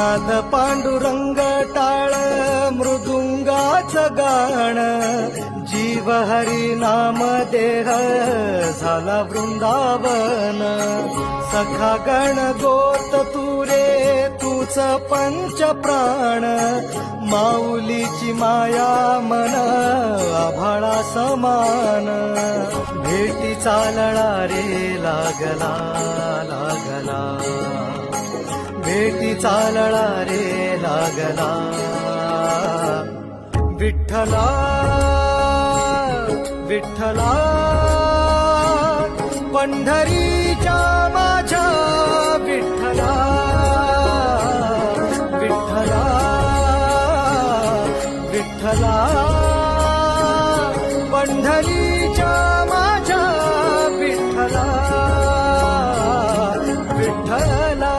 नाद पांडुरंग टाळ मृदुंगाचं गाण जीव हरी नाम देह झाला वृंदावन सखा गण गोत तुरे तूच पंच प्राण माऊलीची माया मन आभाळा समान भेटी चालळा रे लागला लागला भेटी चालळा रे लागला विठ्ठला विठ्ठला पंढरीच्या माझ्या विठ्ठला विठ्ठला विठ्ठला पंढरीच्या माझ्या विठ्ठला विठ्ठला